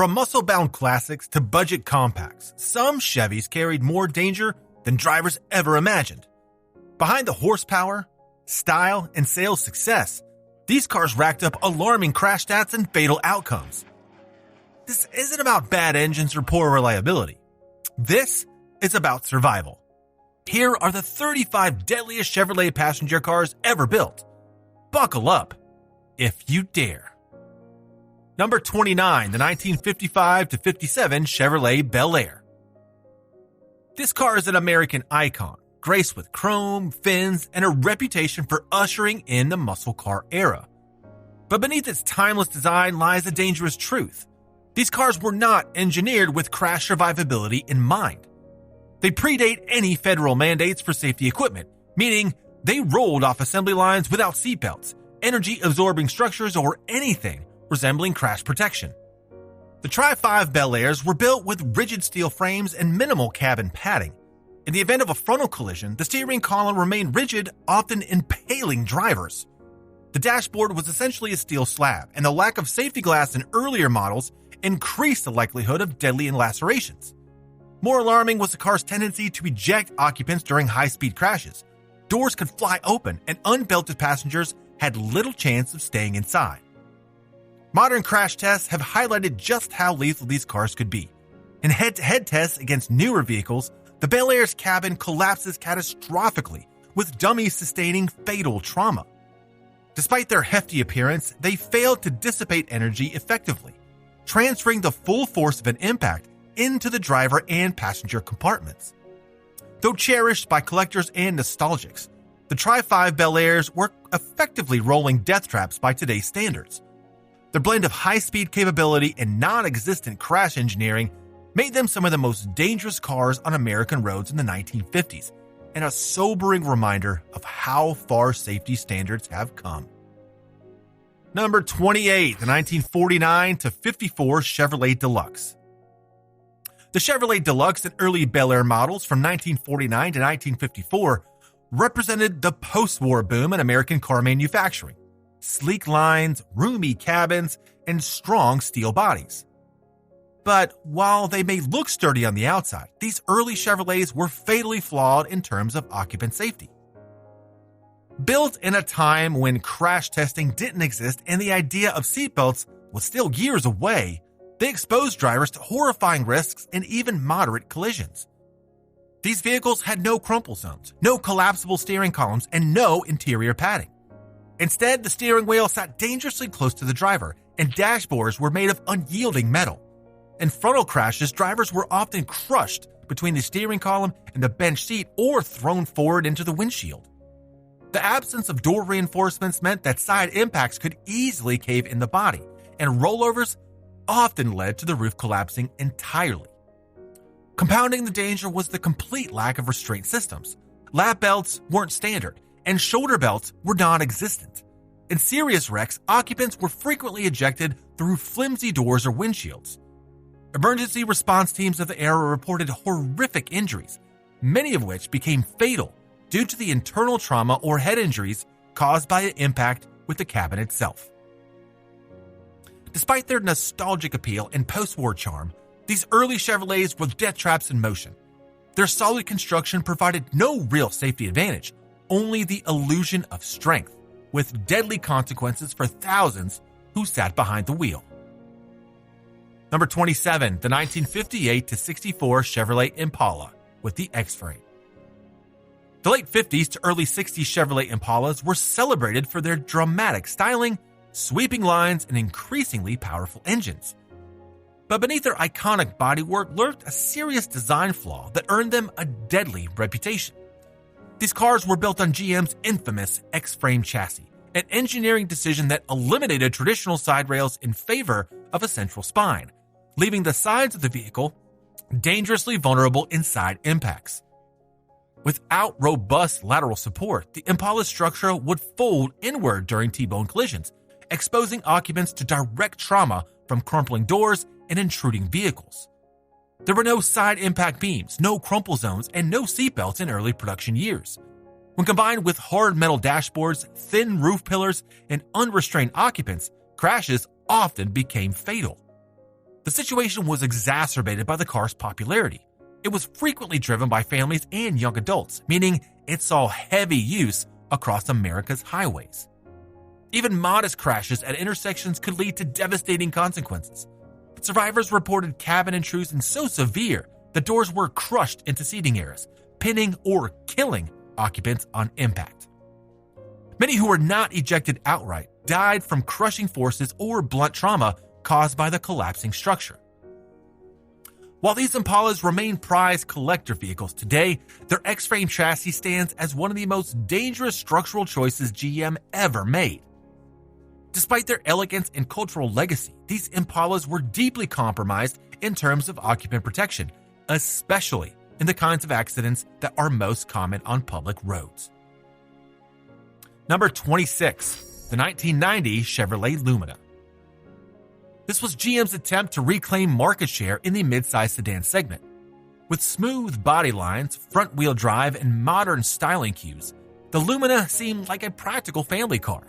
From muscle-bound classics to budget compacts, some Chevys carried more danger than drivers ever imagined. Behind the horsepower, style, and sales success, these cars racked up alarming crash stats and fatal outcomes. This isn't about bad engines or poor reliability. This is about survival. Here are the 35 deadliest Chevrolet passenger cars ever built. Buckle up, if you dare. Number 29, the 1955 to 57 Chevrolet Bel Air. This car is an American icon, graced with chrome, fins, and a reputation for ushering in the muscle car era. But beneath its timeless design lies a dangerous truth. These cars were not engineered with crash survivability in mind. They predate any federal mandates for safety equipment, meaning they rolled off assembly lines without seatbelts, energy-absorbing structures, or anything resembling crash protection. The Tri-5 Bel Airs were built with rigid steel frames and minimal cabin padding. In the event of a frontal collision, the steering column remained rigid, often impaling drivers. The dashboard was essentially a steel slab, and the lack of safety glass in earlier models increased the likelihood of deadly lacerations. More alarming was the car's tendency to eject occupants during high-speed crashes. Doors could fly open, and unbelted passengers had little chance of staying inside. Modern crash tests have highlighted just how lethal these cars could be. In head-to-head tests against newer vehicles, the Bel Air's cabin collapses catastrophically, with dummies sustaining fatal trauma. Despite their hefty appearance, they failed to dissipate energy effectively, transferring the full force of an impact into the driver and passenger compartments. Though cherished by collectors and nostalgics, the Tri-5 Bel Airs were effectively rolling death traps by today's standards. Their blend of high-speed capability and non-existent crash engineering made them some of the most dangerous cars on American roads in the 1950s, and a sobering reminder of how far safety standards have come. Number 28, the 1949 to 54 Chevrolet Deluxe. The Chevrolet Deluxe and early Bel Air models from 1949 to 1954 represented the post-war boom in American car manufacturing. Sleek lines, roomy cabins, and strong steel bodies. But while they may look sturdy on the outside, these early Chevrolets were fatally flawed in terms of occupant safety. Built in a time when crash testing didn't exist and the idea of seatbelts was still years away, they exposed drivers to horrifying risks and even moderate collisions. These vehicles had no crumple zones, no collapsible steering columns, and no interior padding. Instead, the steering wheel sat dangerously close to the driver, and dashboards were made of unyielding metal. In frontal crashes, drivers were often crushed between the steering column and the bench seat or thrown forward into the windshield. The absence of door reinforcements meant that side impacts could easily cave in the body, and rollovers often led to the roof collapsing entirely. Compounding the danger was the complete lack of restraint systems. Lap belts weren't standard, and shoulder belts were non-existent. In serious wrecks, occupants were frequently ejected through flimsy doors or windshields. Emergency response teams of the era reported horrific injuries, many of which became fatal due to the internal trauma or head injuries caused by an impact with the cabin itself. Despite their nostalgic appeal and post-war charm, these early Chevrolets were death traps in motion. Their solid construction provided no real safety advantage, only the illusion of strength, with deadly consequences for thousands who sat behind the wheel. Number 27, the 1958 to 64 Chevrolet Impala with the X-frame. The late 50s to early 60s Chevrolet Impalas were celebrated for their dramatic styling, sweeping lines, and increasingly powerful engines. But beneath their iconic bodywork lurked a serious design flaw that earned them a deadly reputation. These cars were built on GM's infamous X-frame chassis, an engineering decision that eliminated traditional side rails in favor of a central spine, leaving the sides of the vehicle dangerously vulnerable in side impacts. Without robust lateral support, the Impala's structure would fold inward during T-bone collisions, exposing occupants to direct trauma from crumpling doors and intruding vehicles. There were no side impact beams, no crumple zones, and no seatbelts in early production years. When combined with hard metal dashboards, thin roof pillars, and unrestrained occupants, crashes often became fatal. The situation was exacerbated by the car's popularity. It was frequently driven by families and young adults, meaning it saw heavy use across America's highways. Even modest crashes at intersections could lead to devastating consequences. Survivors reported cabin intrusion so severe that doors were crushed into seating areas, pinning or killing occupants on impact. Many who were not ejected outright died from crushing forces or blunt trauma caused by the collapsing structure. While these Impalas remain prized collector vehicles today, their X-frame chassis stands as one of the most dangerous structural choices GM ever made. Despite their elegance and cultural legacy, these Impalas were deeply compromised in terms of occupant protection, especially in the kinds of accidents that are most common on public roads. Number 26, the 1990 Chevrolet Lumina. This was GM's attempt to reclaim market share in the midsize sedan segment. With smooth body lines, front-wheel drive, and modern styling cues, the Lumina seemed like a practical family car.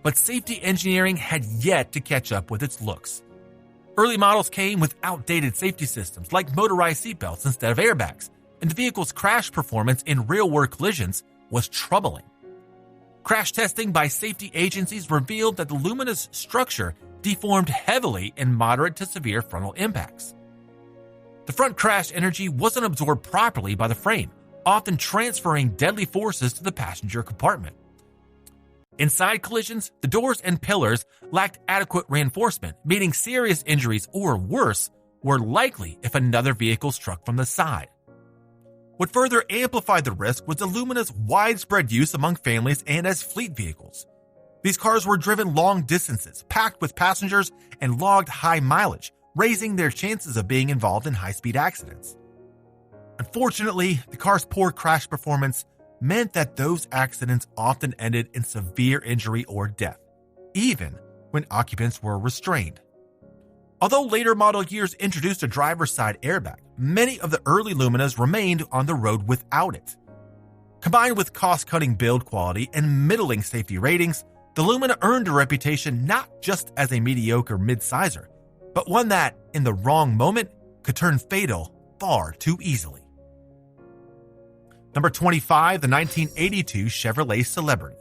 But safety engineering had yet to catch up with its looks. Early models came with outdated safety systems like motorized seatbelts instead of airbags, and the vehicle's crash performance in real-world collisions was troubling. Crash testing by safety agencies revealed that the Lumina's structure deformed heavily in moderate to severe frontal impacts. The front crash energy wasn't absorbed properly by the frame, often transferring deadly forces to the passenger compartment. In side collisions, the doors and pillars lacked adequate reinforcement, meaning serious injuries or worse were likely if another vehicle struck from the side. What further amplified the risk was the Lumina's widespread use among families and as fleet vehicles. These cars were driven long distances, packed with passengers, and logged high mileage, raising their chances of being involved in high-speed accidents. Unfortunately, the car's poor crash performance meant that those accidents often ended in severe injury or death, even when occupants were restrained. Although later model years introduced a driver's side airbag, many of the early Luminas remained on the road without it. Combined with cost-cutting build quality and middling safety ratings, the Lumina earned a reputation not just as a mediocre mid-sizer, but one that, in the wrong moment, could turn fatal far too easily. Number 25, the 1982 Chevrolet Celebrity.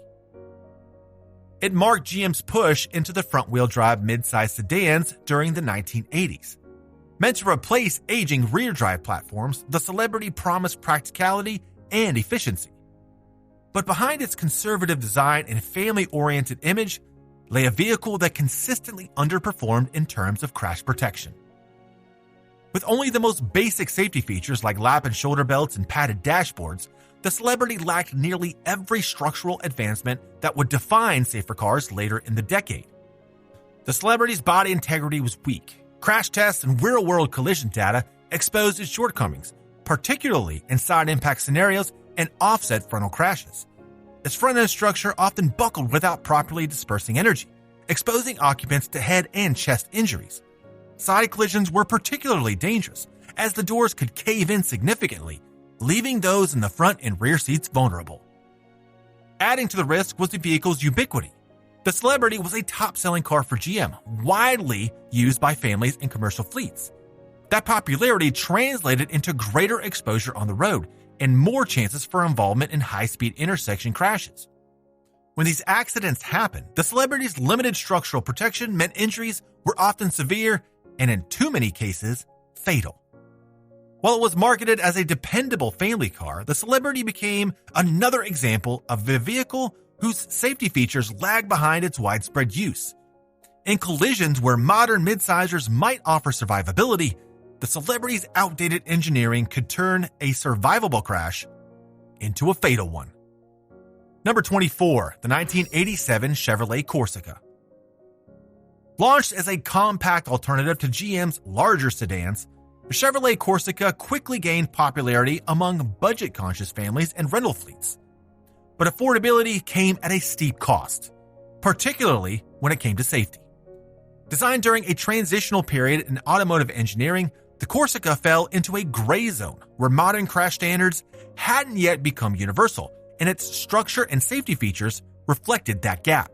It marked GM's push into the front-wheel drive midsize sedans during the 1980s. Meant to replace aging rear-drive platforms, the Celebrity promised practicality and efficiency. But behind its conservative design and family-oriented image lay a vehicle that consistently underperformed in terms of crash protection. With only the most basic safety features like lap and shoulder belts and padded dashboards, the Celebrity lacked nearly every structural advancement that would define safer cars later in the decade. The Celebrity's body integrity was weak. Crash tests and real-world collision data exposed its shortcomings, particularly in side impact scenarios and offset frontal crashes. Its front-end structure often buckled without properly dispersing energy, exposing occupants to head and chest injuries. Side collisions were particularly dangerous, as the doors could cave in significantly, leaving those in the front and rear seats vulnerable. Adding to the risk was the vehicle's ubiquity. The Celebrity was a top-selling car for GM, widely used by families and commercial fleets. That popularity translated into greater exposure on the road and more chances for involvement in high-speed intersection crashes. When these accidents happened, the Celebrity's limited structural protection meant injuries were often severe and, in too many cases, fatal. While it was marketed as a dependable family car, the Celebrity became another example of a vehicle whose safety features lag behind its widespread use. In collisions where modern midsizers might offer survivability, the Celebrity's outdated engineering could turn a survivable crash into a fatal one. Number 24, the 1987 Chevrolet Corsica. Launched as a compact alternative to GM's larger sedans, the Chevrolet Corsica quickly gained popularity among budget-conscious families and rental fleets. But affordability came at a steep cost, particularly when it came to safety. Designed during a transitional period in automotive engineering, the Corsica fell into a gray zone where modern crash standards hadn't yet become universal, and its structure and safety features reflected that gap.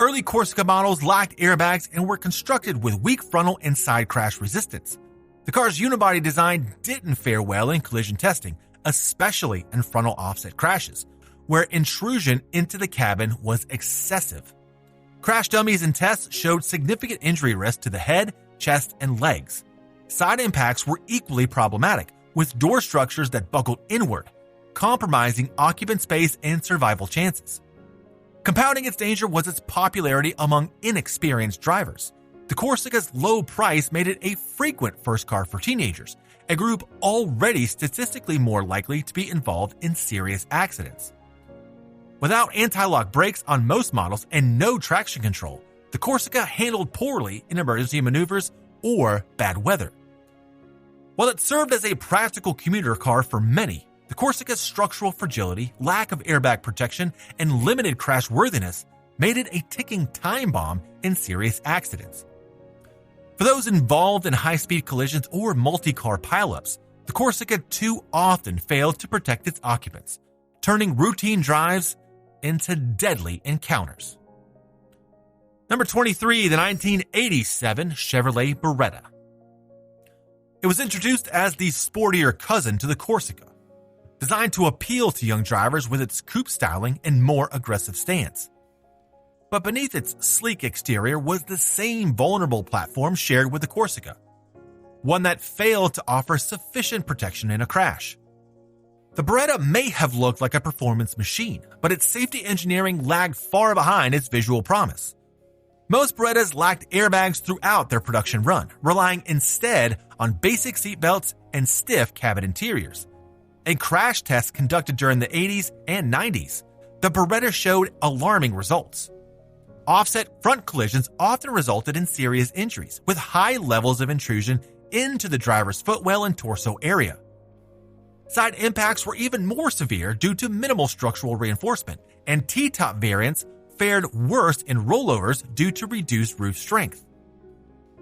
Early Corsica models lacked airbags and were constructed with weak frontal and side crash resistance. The car's unibody design didn't fare well in collision testing, especially in frontal offset crashes, where intrusion into the cabin was excessive. Crash dummies and tests showed significant injury risk to the head, chest, and legs. Side impacts were equally problematic, with door structures that buckled inward, compromising occupant space and survival chances. Compounding its danger was its popularity among inexperienced drivers. The Corsica's low price made it a frequent first car for teenagers, a group already statistically more likely to be involved in serious accidents. Without anti-lock brakes on most models and no traction control, the Corsica handled poorly in emergency maneuvers or bad weather. While it served as a practical commuter car for many, the Corsica's structural fragility, lack of airbag protection, and limited crashworthiness made it a ticking time bomb in serious accidents. For those involved in high-speed collisions or multi-car pileups, the Corsica too often failed to protect its occupants, turning routine drives into deadly encounters. Number 23, the 1987 Chevrolet Beretta. It was introduced as the sportier cousin to the Corsica, designed to appeal to young drivers with its coupe styling and more aggressive stance. But beneath its sleek exterior was the same vulnerable platform shared with the Corsica, one that failed to offer sufficient protection in a crash. The Beretta may have looked like a performance machine, but its safety engineering lagged far behind its visual promise. Most Berettas lacked airbags throughout their production run, relying instead on basic seatbelts and stiff cabin interiors. In crash tests conducted during the 80s and 90s, the Beretta showed alarming results. Offset front collisions often resulted in serious injuries, with high levels of intrusion into the driver's footwell and torso area. Side impacts were even more severe due to minimal structural reinforcement, and T-top variants fared worse in rollovers due to reduced roof strength.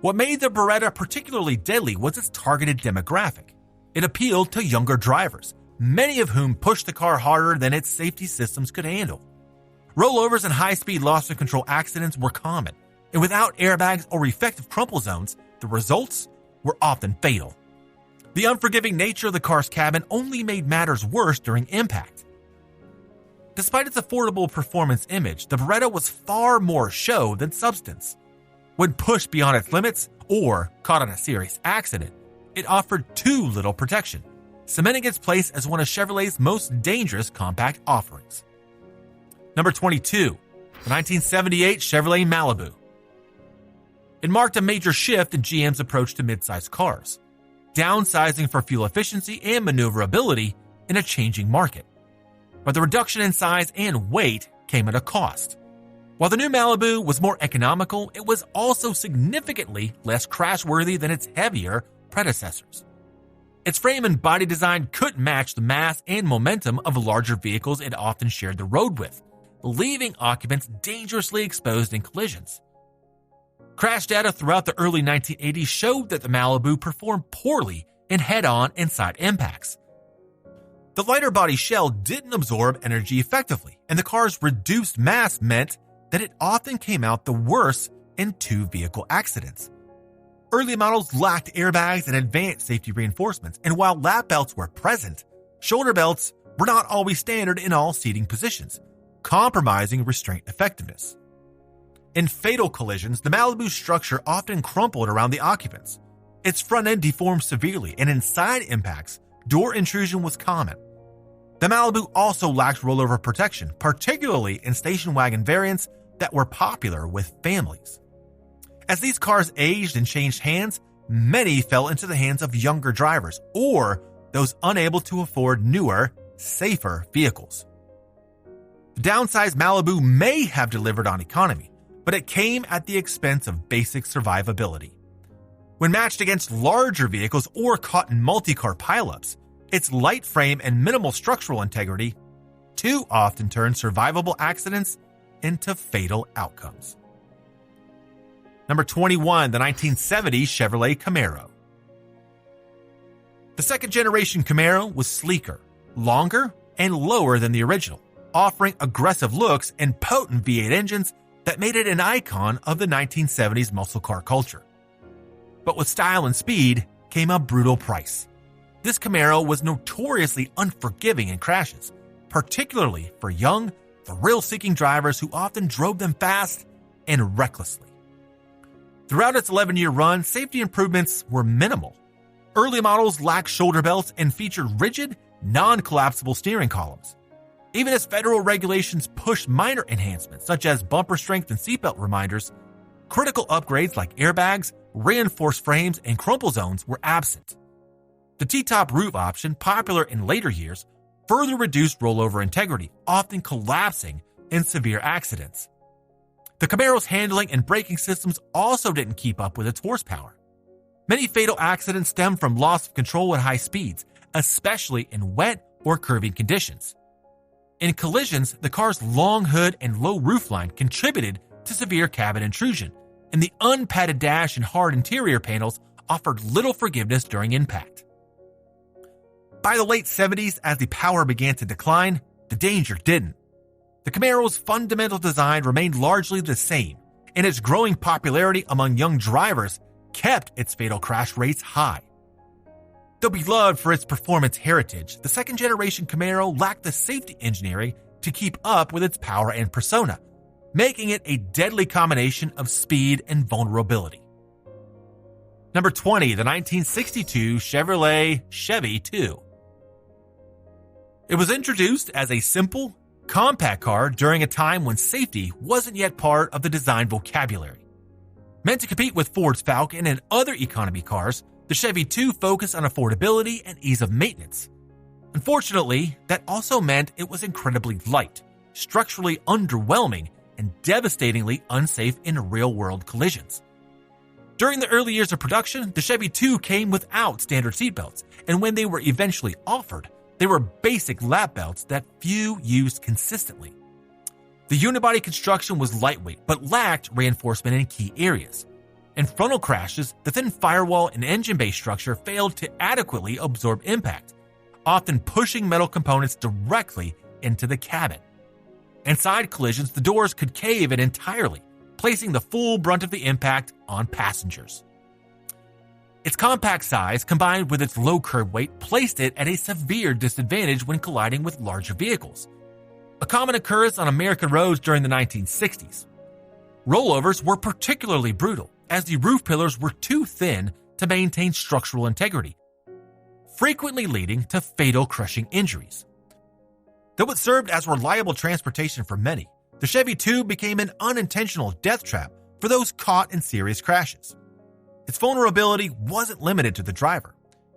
What made the Beretta particularly deadly was its targeted demographic. It appealed to younger drivers, many of whom pushed the car harder than its safety systems could handle. Rollovers and high-speed loss of control accidents were common, and without airbags or effective crumple zones, the results were often fatal. The unforgiving nature of the car's cabin only made matters worse during impact. Despite its affordable performance image, the Beretta was far more show than substance. When pushed beyond its limits or caught in a serious accident, it offered too little protection, cementing its place as one of Chevrolet's most dangerous compact offerings. Number 22, the 1978 Chevrolet Malibu. It marked a major shift in GM's approach to midsize cars, downsizing for fuel efficiency and maneuverability in a changing market. But the reduction in size and weight came at a cost. While the new Malibu was more economical, it was also significantly less crashworthy than its heavier predecessors. Its frame and body design couldn't match the mass and momentum of larger vehicles it often shared the road with, leaving occupants dangerously exposed in collisions. Crash data throughout the early 1980s showed that the Malibu performed poorly in head-on and side impacts. The lighter body shell didn't absorb energy effectively, and the car's reduced mass meant that it often came out the worse in two-vehicle accidents. Early models lacked airbags and advanced safety reinforcements, and while lap belts were present, shoulder belts were not always standard in all seating positions, compromising restraint effectiveness. In fatal collisions, the Malibu's structure often crumpled around the occupants. Its front end deformed severely, and in side impacts, door intrusion was common. The Malibu also lacked rollover protection, particularly in station wagon variants that were popular with families. As these cars aged and changed hands, many fell into the hands of younger drivers or those unable to afford newer, safer vehicles. The downsized Malibu may have delivered on economy, but it came at the expense of basic survivability. When matched against larger vehicles or caught in multi-car pileups, its light frame and minimal structural integrity too often turned survivable accidents into fatal outcomes. Number 21, the 1970 Chevrolet Camaro. The second-generation Camaro was sleeker, longer, and lower than the original, offering aggressive looks and potent V8 engines that made it an icon of the 1970s muscle car culture. But with style and speed came a brutal price. This Camaro was notoriously unforgiving in crashes, particularly for young, thrill-seeking drivers who often drove them fast and recklessly. Throughout its 11-year run, safety improvements were minimal. Early models lacked shoulder belts and featured rigid, non-collapsible steering columns. Even as federal regulations pushed minor enhancements such as bumper strength and seatbelt reminders, critical upgrades like airbags, reinforced frames, and crumple zones were absent. The T-top roof option, popular in later years, further reduced rollover integrity, often collapsing in severe accidents. The Camaro's handling and braking systems also didn't keep up with its horsepower. Many fatal accidents stem from loss of control at high speeds, especially in wet or curving conditions. In collisions, the car's long hood and low roofline contributed to severe cabin intrusion, and the unpadded dash and hard interior panels offered little forgiveness during impact. By the late 70s, as the power began to decline, the danger didn't. The Camaro's fundamental design remained largely the same, and its growing popularity among young drivers kept its fatal crash rates high. Though beloved for its performance heritage, the second-generation Camaro lacked the safety engineering to keep up with its power and persona, making it a deadly combination of speed and vulnerability. Number 20, the 1962 Chevrolet Chevy 2. It was introduced as a simple, compact car during a time when safety wasn't yet part of the design vocabulary. Meant to compete with Ford's Falcon and other economy cars, the Chevy 2 focused on affordability and ease of maintenance. Unfortunately, that also meant it was incredibly light, structurally underwhelming, and devastatingly unsafe in real-world collisions. During the early years of production, the Chevy 2 came without standard seatbelts, and when they were eventually offered, they were basic lap belts that few used consistently. The unibody construction was lightweight but lacked reinforcement in key areas. In frontal crashes, the thin firewall and engine bay structure failed to adequately absorb impact, often pushing metal components directly into the cabin. In side collisions, the doors could cave in entirely, placing the full brunt of the impact on passengers. Its compact size, combined with its low curb weight, placed it at a severe disadvantage when colliding with larger vehicles, a common occurrence on American roads during the 1960s. Rollovers were particularly brutal, as the roof pillars were too thin to maintain structural integrity, frequently leading to fatal crushing injuries. Though it served as reliable transportation for many, the Chevy 2 became an unintentional death trap for those caught in serious crashes. Its vulnerability wasn't limited to the driver.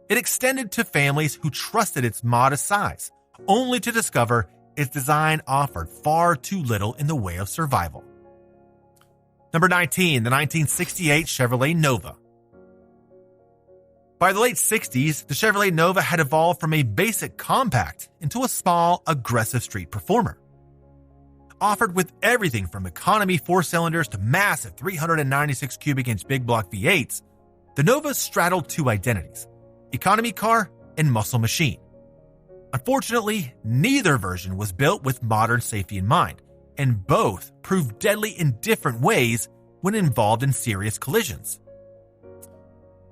It extended to families who trusted its modest size, only to discover its design offered far too little in the way of survival. Number 19, the 1968 Chevrolet Nova. By the late 60s, the Chevrolet Nova had evolved from a basic compact into a small, aggressive street performer. Offered with everything from economy 4-cylinders to massive 396 cubic inch big block V8s, the Nova straddled two identities: economy car and muscle machine. Unfortunately, neither version was built with modern safety in mind, and both proved deadly in different ways when involved in serious collisions.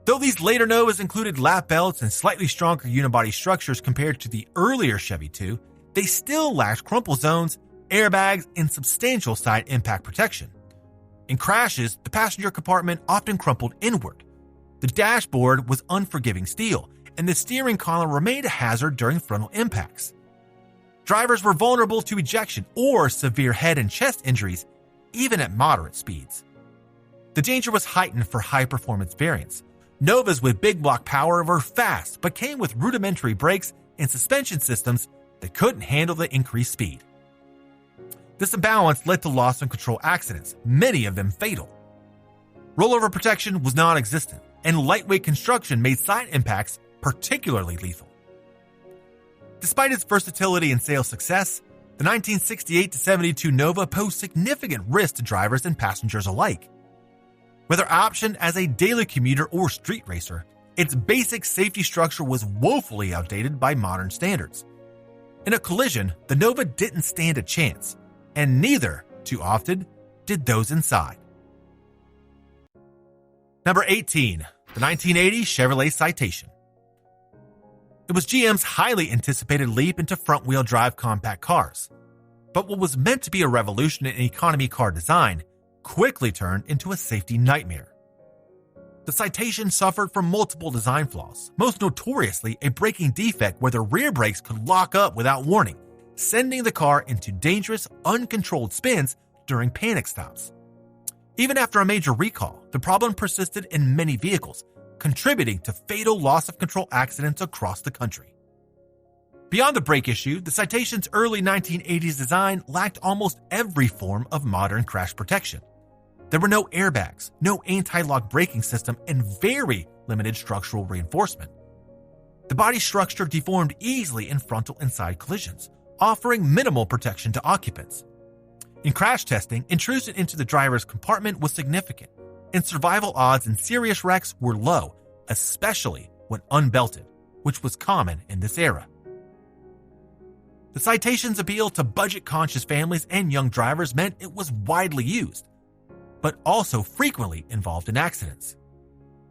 Though these later Novas included lap belts and slightly stronger unibody structures compared to the earlier Chevy 2, they still lacked crumple zones, airbags, and substantial side impact protection. In crashes, the passenger compartment often crumpled inward. The dashboard was unforgiving steel, and the steering column remained a hazard during frontal impacts. Drivers were vulnerable to ejection or severe head and chest injuries, even at moderate speeds. The danger was heightened for high-performance variants. Novas with big block power were fast, but came with rudimentary brakes and suspension systems that couldn't handle the increased speed. This imbalance led to loss of control accidents, many of them fatal. Rollover protection was non-existent, and lightweight construction made side impacts particularly lethal. Despite its versatility and sales success, the 1968-72 Nova posed significant risk to drivers and passengers alike. Whether optioned as a daily commuter or street racer, its basic safety structure was woefully outdated by modern standards. In a collision, the Nova didn't stand a chance, and neither, too often, did those inside. Number 18, the 1980 Chevrolet Citation. It was GM's highly anticipated leap into front-wheel drive compact cars. But what was meant to be a revolution in economy car design quickly turned into a safety nightmare. The Citation suffered from multiple design flaws, most notoriously a braking defect where the rear brakes could lock up without warning, sending the car into dangerous, uncontrolled spins during panic stops. Even after a major recall, the problem persisted in many vehicles, contributing to fatal loss of control accidents across the country. Beyond the brake issue, the Citation's early 1980s design lacked almost every form of modern crash protection. There were no airbags, no anti-lock braking system, and very limited structural reinforcement. The body structure deformed easily in frontal and side collisions, offering minimal protection to occupants. In crash testing, intrusion into the driver's compartment was significant, and survival odds in serious wrecks were low, especially when unbelted, which was common in this era. The Citation's appeal to budget-conscious families and young drivers meant it was widely used, but also frequently involved in accidents.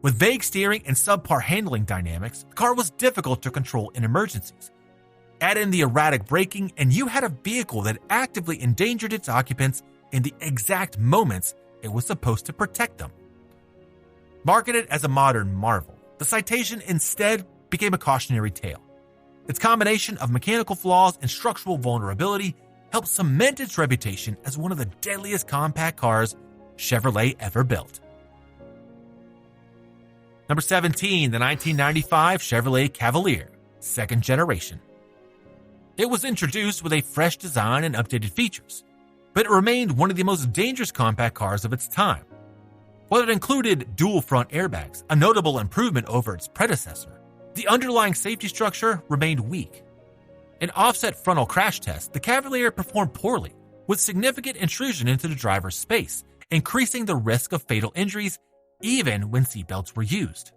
With vague steering and subpar handling dynamics, the car was difficult to control in emergencies. Add in the erratic braking, and you had a vehicle that actively endangered its occupants in the exact moments it was supposed to protect them. Marketed as a modern marvel, the Citation instead became a cautionary tale. Its combination of mechanical flaws and structural vulnerability helped cement its reputation as one of the deadliest compact cars Chevrolet ever built. Number 17, the 1995 Chevrolet Cavalier, second generation. It was introduced with a fresh design and updated features, but it remained one of the most dangerous compact cars of its time. While it included dual front airbags, a notable improvement over its predecessor, the underlying safety structure remained weak. In offset frontal crash tests, the Cavalier performed poorly, with significant intrusion into the driver's space, increasing the risk of fatal injuries even when seatbelts were used.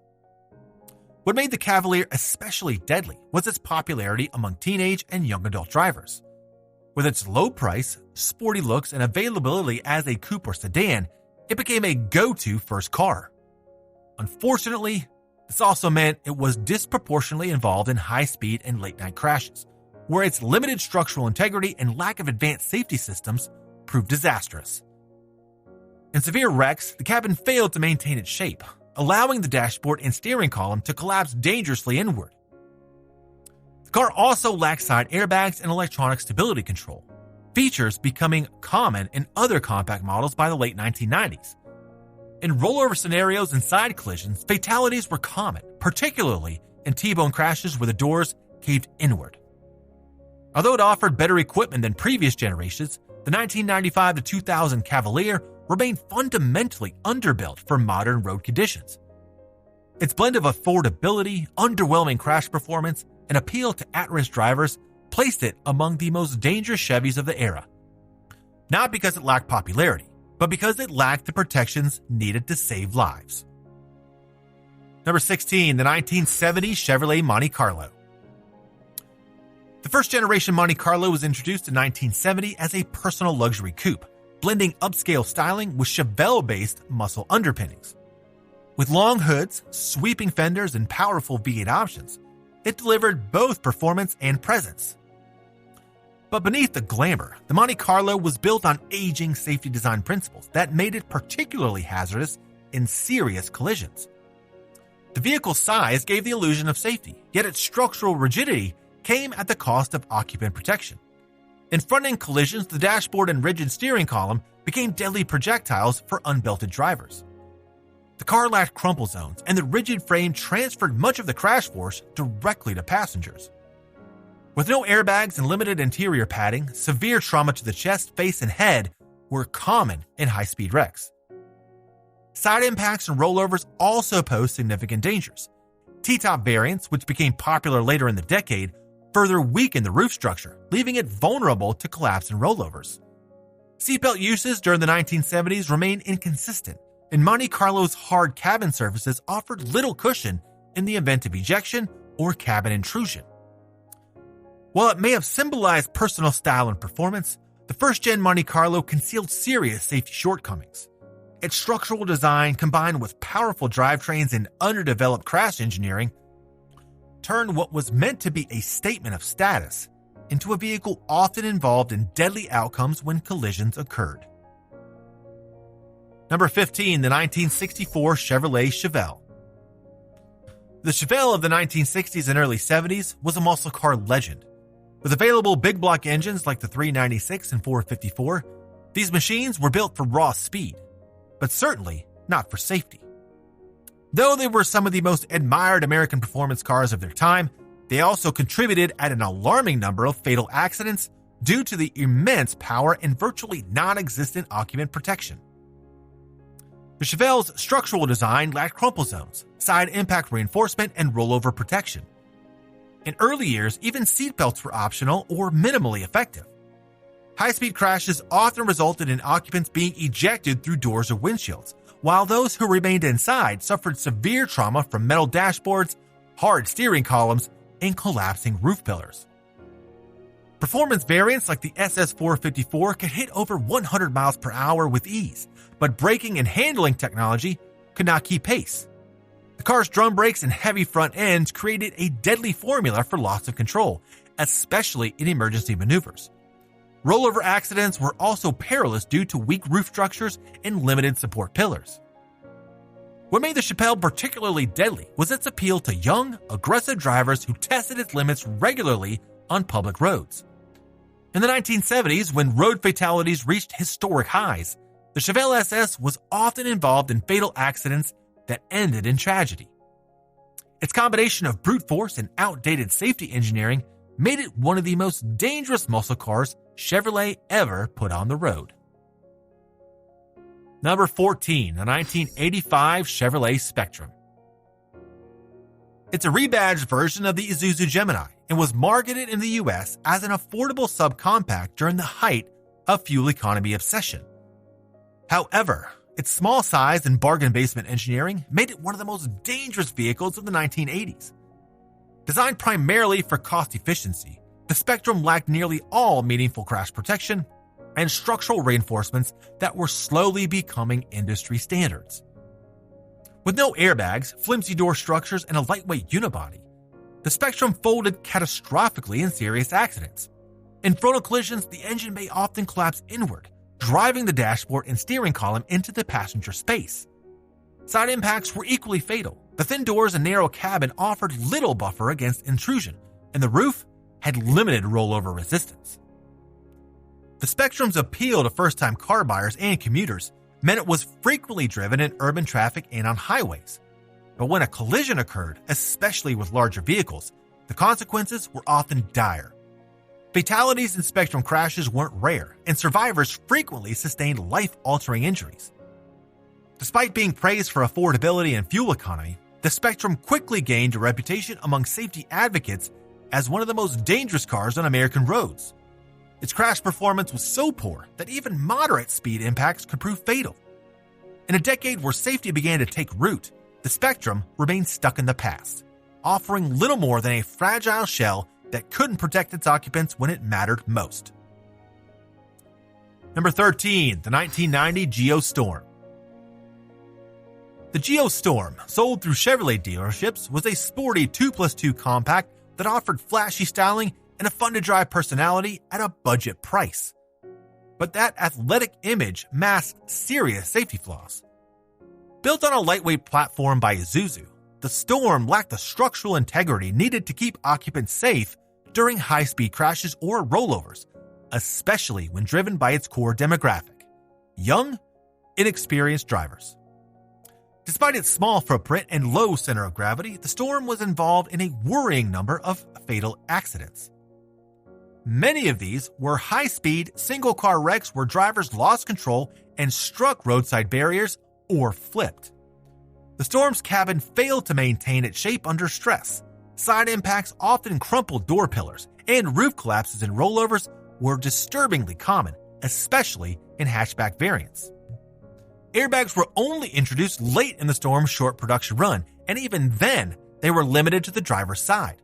What made the Cavalier especially deadly was its popularity among teenage and young adult drivers. With its low price, sporty looks, and availability as a coupe or sedan, it became a go-to first car. Unfortunately, this also meant it was disproportionately involved in high-speed and late-night crashes, where its limited structural integrity and lack of advanced safety systems proved disastrous. In severe wrecks, the cabin failed to maintain its shape, allowing the dashboard and steering column to collapse dangerously inward. The car also lacked side airbags and electronic stability control, features becoming common in other compact models by the late 1990s. In rollover scenarios and side collisions, fatalities were common, particularly in T-bone crashes where the doors caved inward. Although it offered better equipment than previous generations, the 1995 to 2000 Cavalier remained fundamentally underbuilt for modern road conditions. Its blend of affordability, underwhelming crash performance, and appeal to at-risk drivers placed it among the most dangerous Chevys of the era. Not because it lacked popularity, but because it lacked the protections needed to save lives. Number 16, the 1970 Chevrolet Monte Carlo. The first generation Monte Carlo was introduced in 1970 as a personal luxury coupe, blending upscale styling with Chevelle-based muscle underpinnings. With long hoods, sweeping fenders, and powerful V8 options, it delivered both performance and presence. But beneath the glamour, the Monte Carlo was built on aging safety design principles that made it particularly hazardous in serious collisions. The vehicle's size gave the illusion of safety, yet its structural rigidity came at the cost of occupant protection. In front-end collisions, the dashboard and rigid steering column became deadly projectiles for unbelted drivers. The car lacked crumple zones, and the rigid frame transferred much of the crash force directly to passengers. With no airbags and limited interior padding, severe trauma to the chest, face, and head were common in high-speed wrecks. Side impacts and rollovers also posed significant dangers. T-top variants, which became popular later in the decade, further weakened the roof structure, leaving it vulnerable to collapse and rollovers. Seatbelt uses during the 1970s remained inconsistent, and Monte Carlo's hard cabin surfaces offered little cushion in the event of ejection or cabin intrusion. While it may have symbolized personal style and performance, The first-gen Monte Carlo concealed serious safety shortcomings. Its structural design, combined with powerful drivetrains and underdeveloped crash engineering, turned what was meant to be a statement of status into a vehicle often involved in deadly outcomes when collisions occurred. Number 15, the 1964 Chevrolet Chevelle. The Chevelle of the 1960s and early 70s was a muscle car legend. With available big block engines like the 396 and 454, these machines were built for raw speed, but certainly not for safety. Though they were some of the most admired American performance cars of their time, they also contributed at an alarming number of fatal accidents due to the immense power and virtually non-existent occupant protection. The Chevelle's structural design lacked crumple zones, side impact reinforcement, and rollover protection. In early years, even seatbelts were optional or minimally effective. High-speed crashes often resulted in occupants being ejected through doors or windshields, while those who remained inside suffered severe trauma from metal dashboards, hard steering columns, and collapsing roof pillars. Performance variants like the SS454 could hit over 100 miles per hour with ease, but braking and handling technology could not keep pace. The car's drum brakes and heavy front ends created a deadly formula for loss of control, especially in emergency maneuvers. Rollover accidents were also perilous due to weak roof structures and limited support pillars. What made the Chevelle particularly deadly was its appeal to young, aggressive drivers who tested its limits regularly on public roads. In the 1970s, when road fatalities reached historic highs, the Chevelle SS was often involved in fatal accidents that ended in tragedy. Its combination of brute force and outdated safety engineering made it one of the most dangerous muscle cars Chevrolet ever put on the road. Number 14, the 1985 Chevrolet Spectrum. It's a rebadged version of the Isuzu Gemini and was marketed in the US as an affordable subcompact during the height of fuel economy obsession. However, its small size and bargain basement engineering made it one of the most dangerous vehicles of the 1980s. Designed primarily for cost efficiency, the Spectrum lacked nearly all meaningful crash protection and structural reinforcements that were slowly becoming industry standards. With no airbags, flimsy door structures, and a lightweight unibody, the Spectrum folded catastrophically in serious accidents. In frontal collisions, the engine bay often collapsed inward, driving the dashboard and steering column into the passenger space. Side impacts were equally fatal. The thin doors and narrow cabin offered little buffer against intrusion, and the roof had limited rollover resistance. The Spectrum's appeal to first-time car buyers and commuters meant it was frequently driven in urban traffic and on highways. But when a collision occurred, especially with larger vehicles, the consequences were often dire. Fatalities in Spectrum crashes weren't rare, and survivors frequently sustained life-altering injuries. Despite being praised for affordability and fuel economy, the Spectrum quickly gained a reputation among safety advocates as one of the most dangerous cars on American roads. Its crash performance was so poor that even moderate speed impacts could prove fatal. In a decade where safety began to take root, the Spectrum remained stuck in the past, offering little more than a fragile shell that couldn't protect its occupants when it mattered most. Number 13, the 1990 Geo Storm. The Geo Storm, sold through Chevrolet dealerships, was a sporty 2+2 compact that offered flashy styling and a fun-to-drive personality at a budget price. But that athletic image masked serious safety flaws. Built on a lightweight platform by Isuzu, the Storm lacked the structural integrity needed to keep occupants safe during high-speed crashes or rollovers, especially when driven by its core demographic: young, inexperienced drivers. Despite its small footprint and low center of gravity, the Storm was involved in a worrying number of fatal accidents. Many of these were high-speed, single-car wrecks where drivers lost control and struck roadside barriers or flipped. The Storm's cabin failed to maintain its shape under stress. Side impacts often crumpled door pillars, and roof collapses and rollovers were disturbingly common, especially in hatchback variants. Airbags were only introduced late in the Storm's short production run, and even then, they were limited to the driver's side.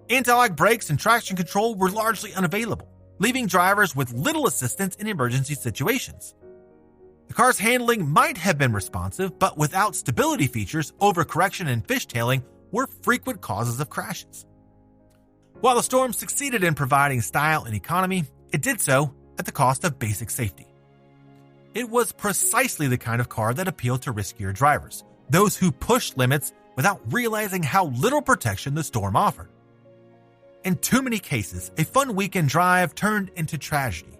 Anti-lock brakes and traction control were largely unavailable. leaving drivers with little assistance in emergency situations. The car's handling might have been responsive, but without stability features, overcorrection and fishtailing were frequent causes of crashes. While the Storm succeeded in providing style and economy, it did so at the cost of basic safety. It was precisely the kind of car that appealed to riskier drivers, those who pushed limits without realizing how little protection the Storm offered. In too many cases, a fun weekend drive turned into tragedy,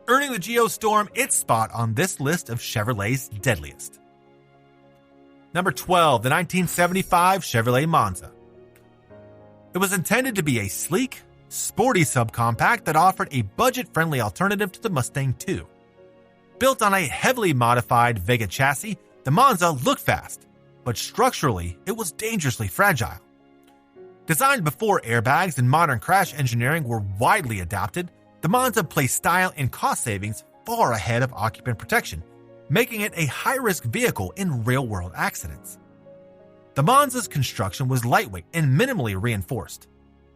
earning the Geostorm its spot on this list of Chevrolet's deadliest. Number 12, the 1975 Chevrolet Monza. It was intended to be a sleek, sporty subcompact that offered a budget-friendly alternative to the Mustang II. Built on a heavily modified Vega chassis, the Monza looked fast, but structurally it was dangerously fragile. Designed before airbags and modern crash engineering were widely adopted, the Monza placed style and cost savings far ahead of occupant protection, making it a high-risk vehicle in real-world accidents. The Monza's construction was lightweight and minimally reinforced.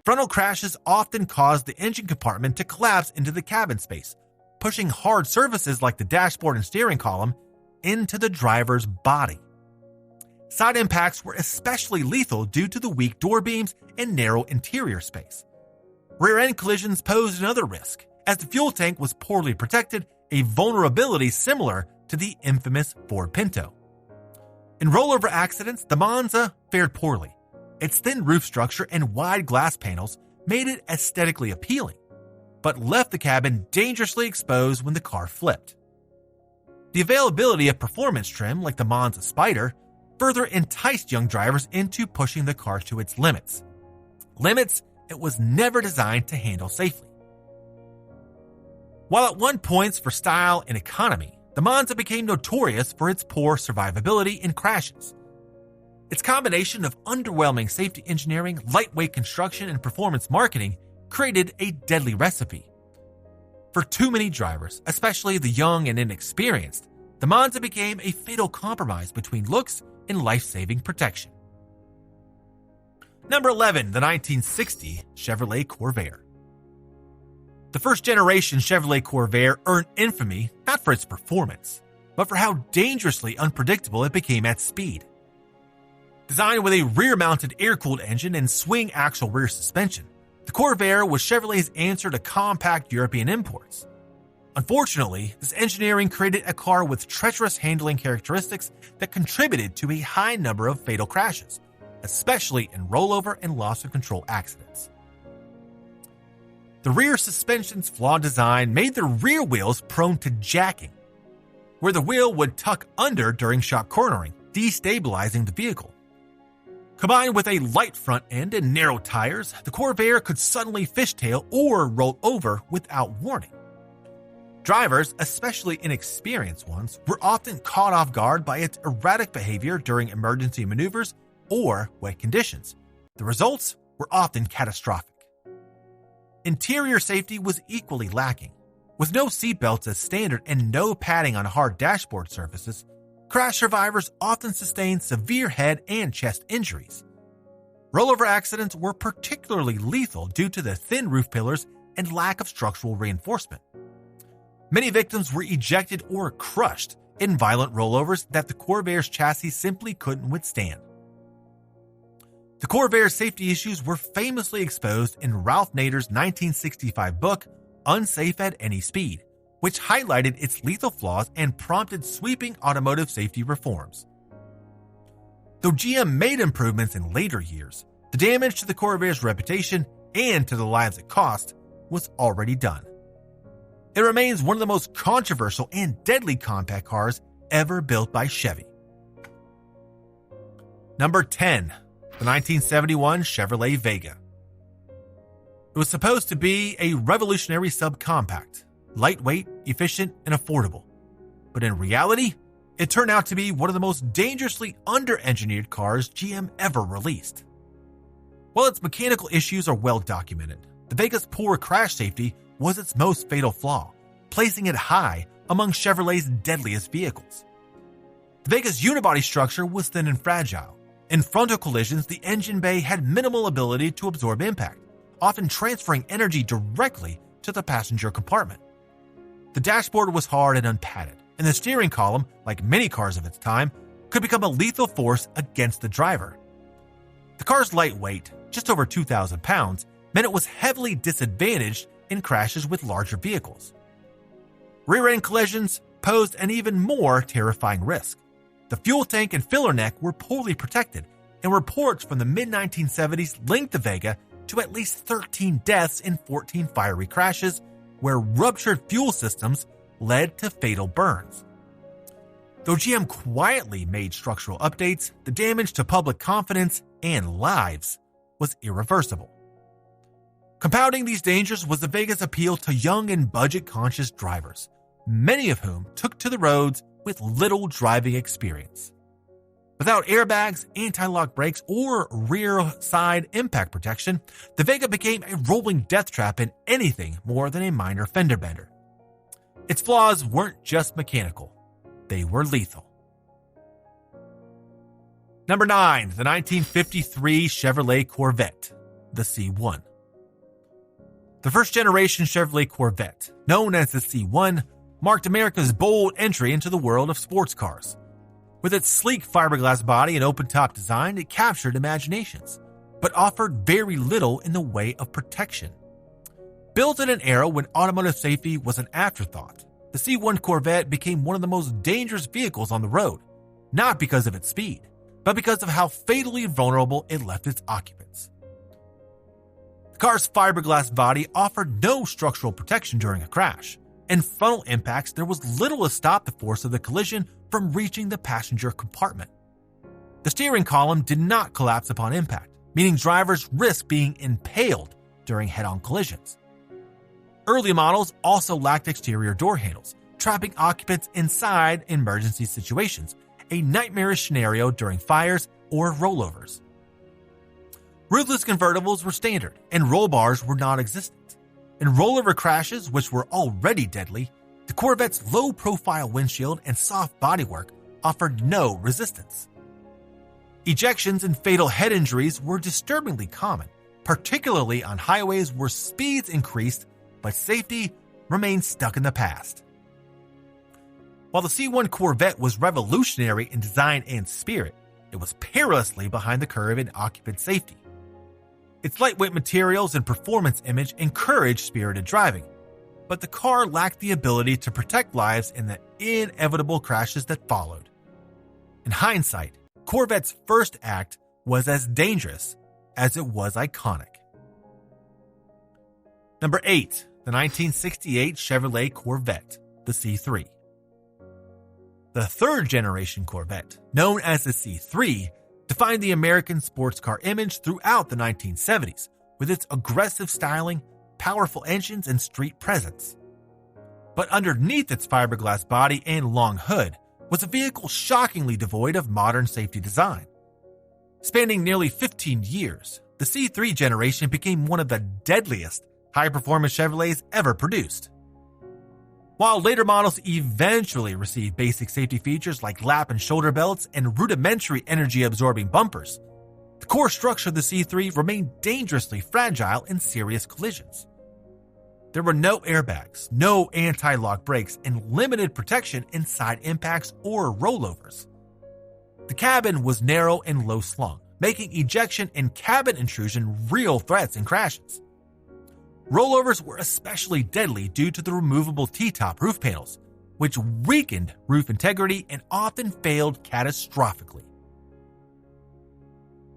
Frontal crashes often caused the engine compartment to collapse into the cabin space, pushing hard surfaces like the dashboard and steering column into the driver's body. Side impacts were especially lethal due to the weak door beams and narrow interior space. Rear-end collisions posed another risk, as the fuel tank was poorly protected, a vulnerability similar to the infamous Ford Pinto. In rollover accidents, the Monza fared poorly. Its thin roof structure and wide glass panels made it aesthetically appealing, but left the cabin dangerously exposed when the car flipped. The availability of performance trim like the Monza Spider further enticed young drivers into pushing the car to its limits. Limits it was never designed to handle safely. While it won points for style and economy, the Monza became notorious for its poor survivability in crashes. Its combination of underwhelming safety engineering, lightweight construction, and performance marketing created a deadly recipe. For too many drivers, especially the young and inexperienced, the Monza became a fatal compromise between looks and life-saving protection. Number 11, the 1960 Chevrolet Corvair. The first-generation Chevrolet Corvair earned infamy not for its performance, but for how dangerously unpredictable it became at speed. Designed with a rear-mounted air-cooled engine and swing-axle rear suspension, the Corvair was Chevrolet's answer to compact European imports. Unfortunately, this engineering created a car with treacherous handling characteristics that contributed to a high number of fatal crashes, especially in rollover and loss-of-control accidents. The rear suspension's flawed design made the rear wheels prone to jacking, where the wheel would tuck under during sharp cornering, destabilizing the vehicle. Combined with a light front end and narrow tires, the Corvair could suddenly fishtail or roll over without warning. Drivers, especially inexperienced ones, were often caught off guard by its erratic behavior during emergency maneuvers or wet conditions. The results were often catastrophic. Interior safety was equally lacking. With no seatbelts as standard and no padding on hard dashboard surfaces, crash survivors often sustained severe head and chest injuries. Rollover accidents were particularly lethal due to the thin roof pillars and lack of structural reinforcement. Many victims were ejected or crushed in violent rollovers that the Corvair's chassis simply couldn't withstand. The Corvair's safety issues were famously exposed in Ralph Nader's 1965 book, Unsafe at Any Speed, which highlighted its lethal flaws and prompted sweeping automotive safety reforms. Though GM made improvements in later years, the damage to the Corvair's reputation and to the lives it cost was already done. It remains one of the most controversial and deadly compact cars ever built by Chevy. Number 10. The 1971 Chevrolet Vega. It was supposed to be a revolutionary subcompact, lightweight, efficient, and affordable. But in reality, it turned out to be one of the most dangerously under-engineered cars GM ever released. While its mechanical issues are well documented, the Vega's poor crash safety was its most fatal flaw, placing it high among Chevrolet's deadliest vehicles. The Vega's unibody structure was thin and fragile. In frontal collisions, the engine bay had minimal ability to absorb impact, often transferring energy directly to the passenger compartment. The dashboard was hard and unpadded, and the steering column, like many cars of its time, could become a lethal force against the driver. The car's light weight, just over 2,000 pounds, meant it was heavily disadvantaged in crashes with larger vehicles. Rear-end collisions posed an even more terrifying risk. The fuel tank and filler neck were poorly protected, and reports from the mid-1970s linked the Vega to at least 13 deaths in 14 fiery crashes where ruptured fuel systems led to fatal burns. Though GM quietly made structural updates, the damage to public confidence and lives was irreversible. Compounding these dangers was the Vega's appeal to young and budget-conscious drivers, many of whom took to the roads with little driving experience. Without airbags, anti-lock brakes, or rear side impact protection, the Vega became a rolling death trap in anything more than a minor fender bender. Its flaws weren't just mechanical, they were lethal. Number 9, the 1953 Chevrolet Corvette, the C1. The first-generation Chevrolet Corvette, known as the C1, marked America's bold entry into the world of sports cars. With its sleek fiberglass body and open-top design, it captured imaginations, but offered very little in the way of protection. Built in an era when automotive safety was an afterthought, the C1 Corvette became one of the most dangerous vehicles on the road, not because of its speed, but because of how fatally vulnerable it left its occupants. The car's fiberglass body offered no structural protection during a crash. In frontal impacts, there was little to stop the force of the collision from reaching the passenger compartment. The steering column did not collapse upon impact, meaning drivers risked being impaled during head-on collisions. Early models also lacked exterior door handles, trapping occupants inside emergency situations, a nightmarish scenario during fires or rollovers. Roofless convertibles were standard, and roll bars were non-existent. In rollover crashes, which were already deadly, the Corvette's low-profile windshield and soft bodywork offered no resistance. Ejections and fatal head injuries were disturbingly common, particularly on highways where speeds increased but safety remained stuck in the past. While the C1 Corvette was revolutionary in design and spirit, it was perilously behind the curve in occupant safety. Its lightweight materials and performance image encouraged spirited driving, but the car lacked the ability to protect lives in the inevitable crashes that followed. In hindsight, Corvette's first act was as dangerous as it was iconic. Number 8, the 1968 Chevrolet Corvette, the C3. The third-generation Corvette, known as the C3, defined the American sports car image throughout the 1970s with its aggressive styling, powerful engines, and street presence. But underneath its fiberglass body and long hood was a vehicle shockingly devoid of modern safety design. Spanning nearly 15 years, the C3 generation became one of the deadliest high-performance Chevrolets ever produced. While later models eventually received basic safety features like lap and shoulder belts and rudimentary energy-absorbing bumpers, the core structure of the C3 remained dangerously fragile in serious collisions. There were no airbags, no anti-lock brakes, and limited protection in side impacts or rollovers. The cabin was narrow and low-slung, making ejection and cabin intrusion real threats in crashes. Rollovers were especially deadly due to the removable T-top roof panels, which weakened roof integrity and often failed catastrophically.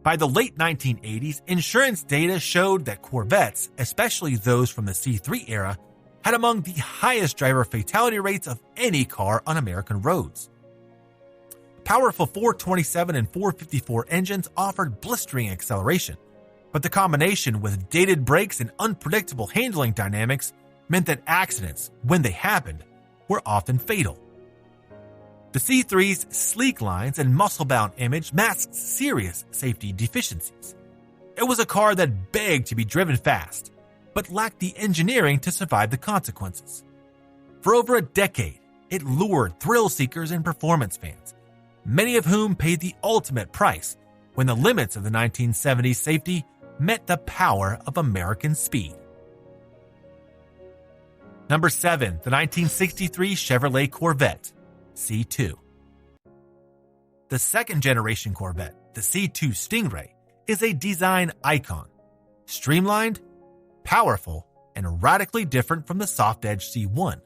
By the late 1980s, insurance data showed that Corvettes, especially those from the C3 era, had among the highest driver fatality rates of any car on American roads. Powerful 427 and 454 engines offered blistering acceleration, but the combination with dated brakes and unpredictable handling dynamics meant that accidents, when they happened, were often fatal. The C3's sleek lines and muscle-bound image masked serious safety deficiencies. It was a car that begged to be driven fast, but lacked the engineering to survive the consequences. For over a decade, it lured thrill seekers and performance fans, many of whom paid the ultimate price when the limits of the 1970s safety met the power of American speed. Number 7, the 1963 Chevrolet Corvette C2. The second-generation Corvette, the C2 Stingray, is a design icon. Streamlined, powerful, and radically different from the soft-edged C1.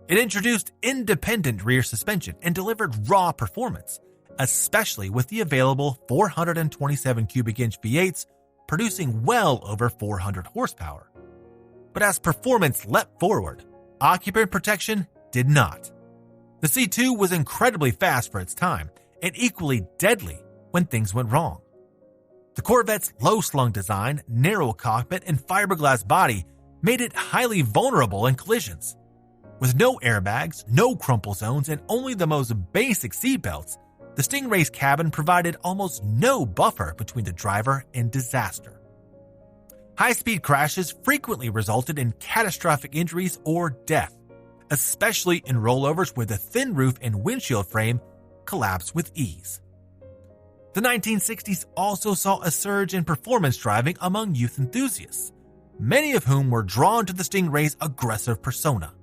It introduced independent rear suspension and delivered raw performance, especially with the available 427 cubic inch V8s producing well over 400 horsepower. But as performance leapt forward, occupant protection did not. The C2 was incredibly fast for its time and equally deadly when things went wrong. The Corvette's low-slung design, narrow cockpit, and fiberglass body made it highly vulnerable in collisions. With no airbags, no crumple zones, and only the most basic seatbelts, the Stingray's cabin provided almost no buffer between the driver and disaster. High-speed crashes frequently resulted in catastrophic injuries or death, especially in rollovers where the thin roof and windshield frame collapsed with ease. The 1960s also saw a surge in performance driving among youth enthusiasts, many of whom were drawn to the Stingray's aggressive persona.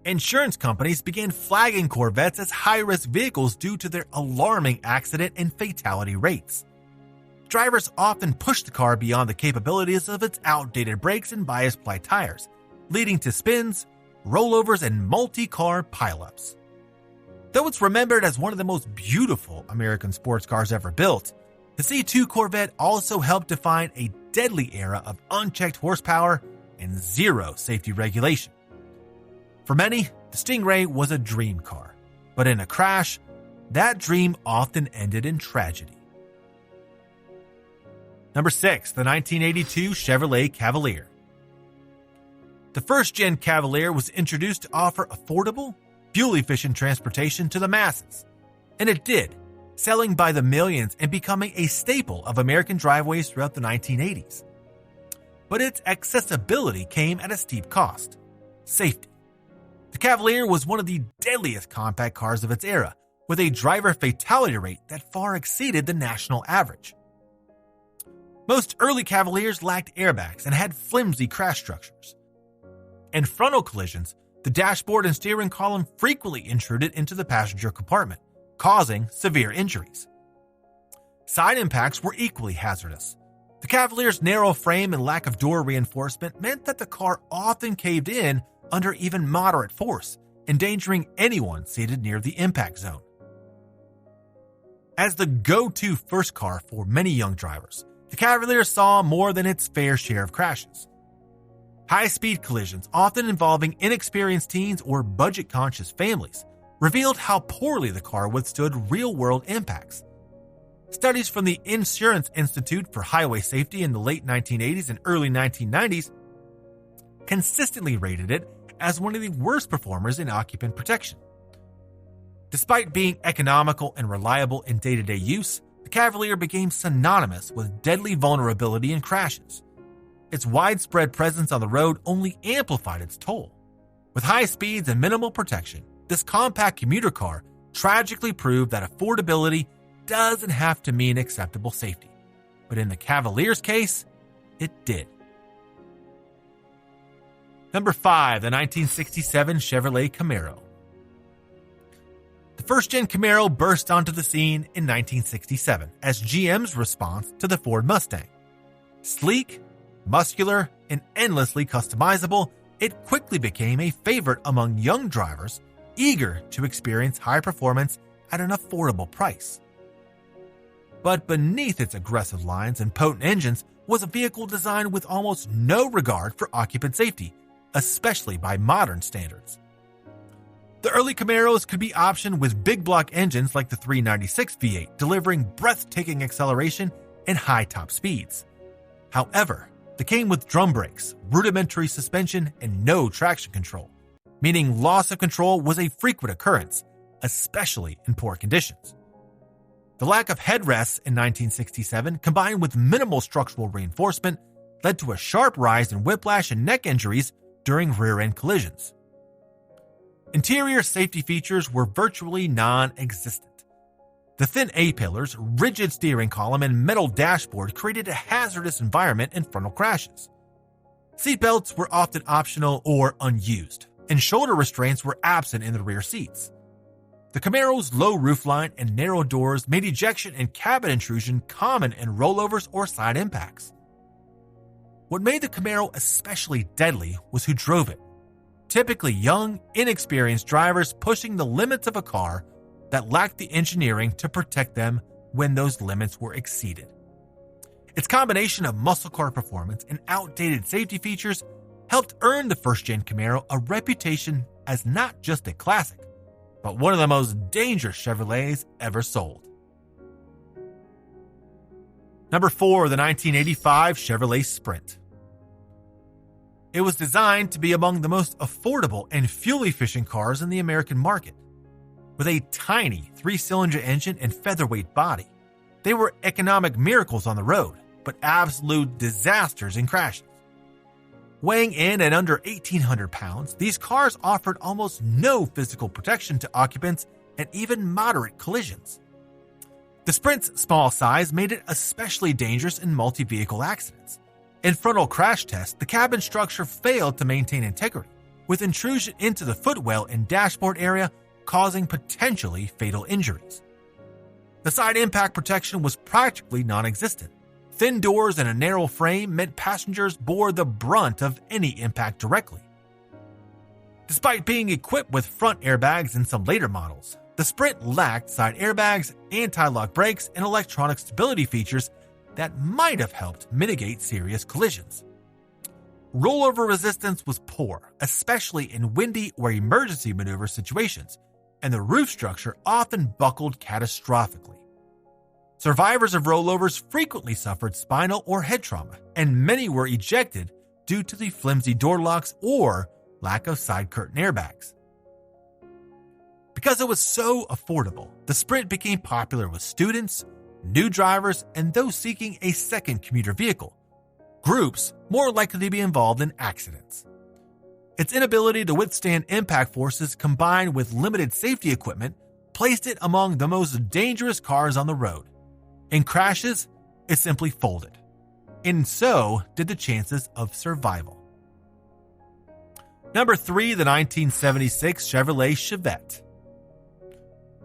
Insurance companies began flagging Corvettes as high-risk vehicles due to their alarming accident and fatality rates. Drivers often pushed the car beyond the capabilities of its outdated brakes and bias-ply tires, leading to spins, rollovers, and multi-car pileups. Though it's remembered as one of the most beautiful American sports cars ever built, the C2 Corvette also helped define a deadly era of unchecked horsepower and zero safety regulation. For many, the Stingray was a dream car, but in a crash, that dream often ended in tragedy. Number 6, the 1982 Chevrolet Cavalier. The first-gen Cavalier was introduced to offer affordable, fuel-efficient transportation to the masses, and it did, selling by the millions and becoming a staple of American driveways throughout the 1980s. But its accessibility came at a steep cost: safety. The Cavalier was one of the deadliest compact cars of its era, with a driver fatality rate that far exceeded the national average. Most early Cavaliers lacked airbags and had flimsy crash structures. In frontal collisions, the dashboard and steering column frequently intruded into the passenger compartment, causing severe injuries. Side impacts were equally hazardous. The Cavalier's narrow frame and lack of door reinforcement meant that the car often caved in under even moderate force, endangering anyone seated near the impact zone. As the go-to first car for many young drivers, the Cavalier saw more than its fair share of crashes. High-speed collisions, often involving inexperienced teens or budget-conscious families, revealed how poorly the car withstood real-world impacts. Studies from the Insurance Institute for Highway Safety in the late 1980s and early 1990s consistently rated it as one of the worst performers in occupant protection. Despite being economical and reliable in day-to-day use, the Cavalier became synonymous with deadly vulnerability in crashes. Its widespread presence on the road only amplified its toll. With high speeds and minimal protection, this compact commuter car tragically proved that affordability doesn't have to mean acceptable safety. But in the Cavalier's case, it did. Number 5, the 1967 Chevrolet Camaro. The first-gen Camaro burst onto the scene in 1967 as GM's response to the Ford Mustang. Sleek, muscular, and endlessly customizable, it quickly became a favorite among young drivers eager to experience high performance at an affordable price. But beneath its aggressive lines and potent engines was a vehicle designed with almost no regard for occupant safety, especially by modern standards. The early Camaros could be optioned with big block engines like the 396 V8, delivering breathtaking acceleration and high top speeds. However, they came with drum brakes, rudimentary suspension, and no traction control, meaning loss of control was a frequent occurrence, especially in poor conditions. The lack of headrests in 1967, combined with minimal structural reinforcement, led to a sharp rise in whiplash and neck injuries during rear-end collisions. Interior safety features were virtually non-existent. The thin A-pillars, rigid steering column, and metal dashboard created a hazardous environment in frontal crashes. Seatbelts were often optional or unused, and shoulder restraints were absent in the rear seats. The Camaro's low roofline and narrow doors made ejection and cabin intrusion common in rollovers or side impacts. What made the Camaro especially deadly was who drove it. Typically young, inexperienced drivers pushing the limits of a car that lacked the engineering to protect them when those limits were exceeded. Its combination of muscle car performance and outdated safety features helped earn the first-gen Camaro a reputation as not just a classic, but one of the most dangerous Chevrolets ever sold. Number 4, the 1985 Chevrolet Sprint. It was designed to be among the most affordable and fuel-efficient cars in the American market. With a tiny 3-cylinder engine and featherweight body, they were economic miracles on the road, but absolute disasters in crashes. Weighing in at under 1,800 pounds, these cars offered almost no physical protection to occupants and even moderate collisions. The Sprint's small size made it especially dangerous in multi-vehicle accidents. In frontal crash tests, the cabin structure failed to maintain integrity, with intrusion into the footwell and dashboard area causing potentially fatal injuries. The side impact protection was practically non-existent. Thin doors and a narrow frame meant passengers bore the brunt of any impact directly. Despite being equipped with front airbags in some later models, the Sprint lacked side airbags, anti-lock brakes, and electronic stability features that might have helped mitigate serious collisions. Rollover resistance was poor, especially in windy or emergency maneuver situations, and the roof structure often buckled catastrophically. Survivors of rollovers frequently suffered spinal or head trauma, and many were ejected due to the flimsy door locks or lack of side curtain airbags. Because it was so affordable, the Sprint became popular with students, new drivers, and those seeking a second commuter vehicle, groups more likely to be involved in accidents. Its inability to withstand impact forces combined with limited safety equipment placed it among the most dangerous cars on the road. In crashes, it simply folded. And so did the chances of survival. Number 3, the 1976 Chevrolet Chevette.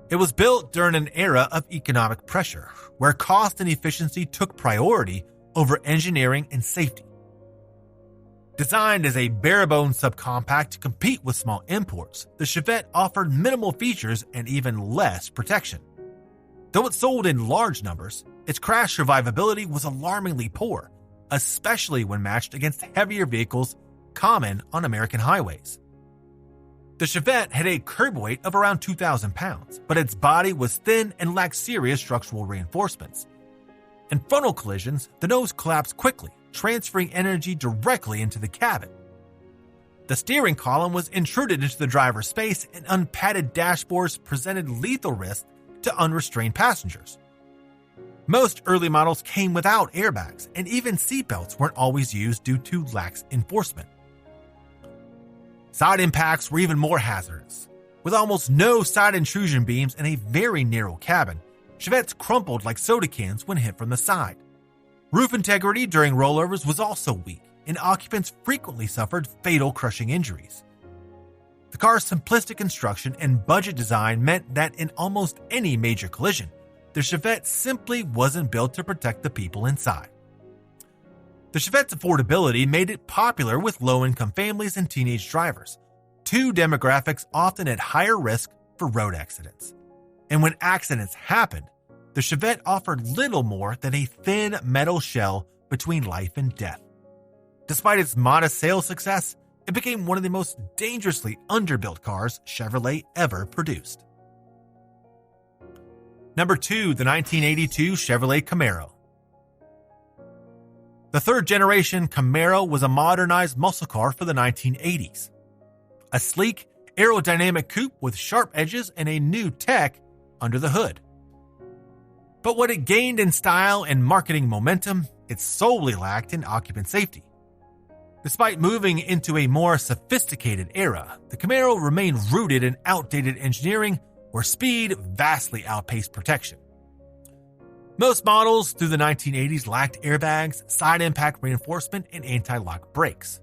It was built during an era of economic pressure, where cost and efficiency took priority over engineering and safety. Designed as a bare-bones subcompact to compete with small imports, the Chevette offered minimal features and even less protection. Though it sold in large numbers, its crash survivability was alarmingly poor, especially when matched against heavier vehicles common on American highways. The Chevette had a curb weight of around 2,000 pounds, but its body was thin and lacked serious structural reinforcements. In frontal collisions, the nose collapsed quickly, transferring energy directly into the cabin. The steering column was intruded into the driver's space, and unpadded dashboards presented lethal risk to unrestrained passengers. Most early models came without airbags, and even seatbelts weren't always used due to lax enforcement. Side impacts were even more hazardous. With almost no side intrusion beams and a very narrow cabin, Chevettes crumpled like soda cans when hit from the side. Roof integrity during rollovers was also weak, and occupants frequently suffered fatal crushing injuries. The car's simplistic construction and budget design meant that in almost any major collision, the Chevette simply wasn't built to protect the people inside. The Chevette's affordability made it popular with low-income families and teenage drivers, two demographics often at higher risk for road accidents. And when accidents happened, the Chevette offered little more than a thin metal shell between life and death. Despite its modest sales success, it became one of the most dangerously underbuilt cars Chevrolet ever produced. Number 2, the 1982 Chevrolet Camaro. The third-generation Camaro was a modernized muscle car for the 1980s. A sleek, aerodynamic coupe with sharp edges and a new tech under the hood. But what it gained in style and marketing momentum, it solely lacked in occupant safety. Despite moving into a more sophisticated era, the Camaro remained rooted in outdated engineering where speed vastly outpaced protection. Most models through the 1980s lacked airbags, side impact reinforcement, and anti-lock brakes.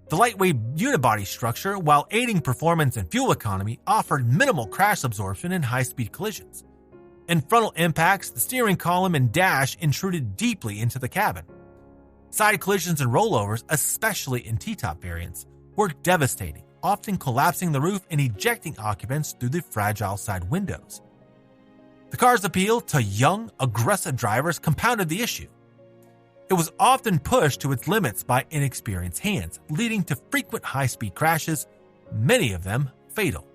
The lightweight unibody structure, while aiding performance and fuel economy, offered minimal crash absorption in high-speed collisions. In frontal impacts, the steering column and dash intruded deeply into the cabin. Side collisions and rollovers, especially in T-top variants, were devastating, often collapsing the roof and ejecting occupants through the fragile side windows. The car's appeal to young, aggressive drivers compounded the issue. It was often pushed to its limits by inexperienced hands, leading to frequent high-speed crashes, many of them fatal.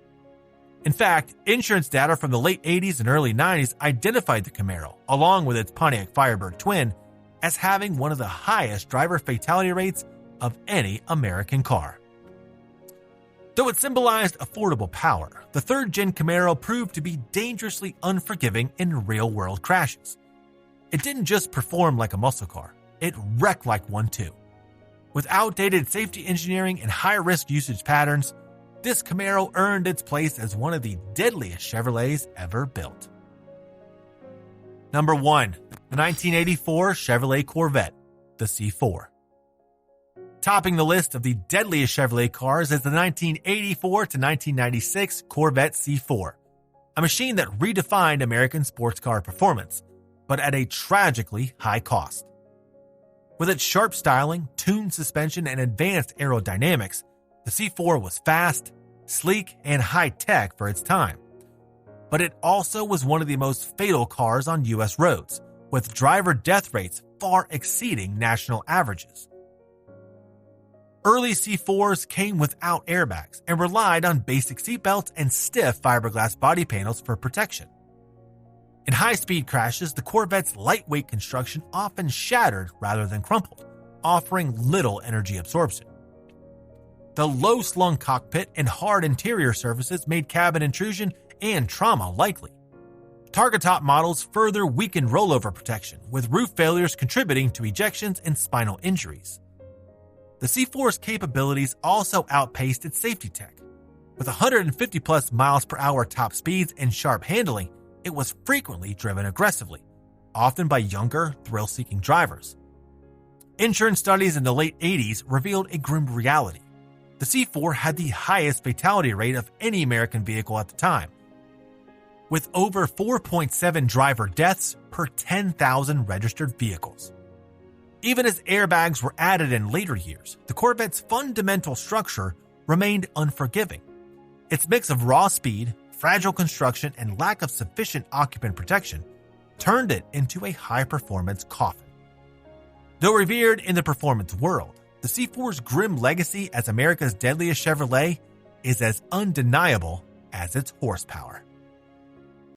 In fact, insurance data from the late 80s and early 90s identified the Camaro, along with its Pontiac Firebird twin, as having one of the highest driver fatality rates of any American car. Though it symbolized affordable power, the third-gen Camaro proved to be dangerously unforgiving in real-world crashes. It didn't just perform like a muscle car, it wrecked like one too. With outdated safety engineering and high-risk usage patterns, this Camaro earned its place as one of the deadliest Chevrolets ever built. Number 1. The 1984 Chevrolet Corvette, the C4. Topping the list of the deadliest Chevrolet cars is the 1984 to 1996 Corvette C4, a machine that redefined American sports car performance, but at a tragically high cost. With its sharp styling, tuned suspension, and advanced aerodynamics, the C4 was fast, sleek, and high-tech for its time. But it also was one of the most fatal cars on U.S. roads, with driver death rates far exceeding national averages. Early C4s came without airbags and relied on basic seatbelts and stiff fiberglass body panels for protection. In high-speed crashes, the Corvette's lightweight construction often shattered rather than crumpled, offering little energy absorption. The low-slung cockpit and hard interior surfaces made cabin intrusion and trauma likely. Targa-top models further weakened rollover protection, with roof failures contributing to ejections and spinal injuries. The C4's capabilities also outpaced its safety tech. With 150-plus miles per hour top speeds and sharp handling, it was frequently driven aggressively, often by younger, thrill-seeking drivers. Insurance studies in the late 80s revealed a grim reality. The C4 had the highest fatality rate of any American vehicle at the time, with over 4.7 driver deaths per 10,000 registered vehicles. Even as airbags were added in later years, the Corvette's fundamental structure remained unforgiving. Its mix of raw speed, fragile construction, and lack of sufficient occupant protection turned it into a high-performance coffin. Though revered in the performance world, the C4's grim legacy as America's deadliest Chevrolet is as undeniable as its horsepower.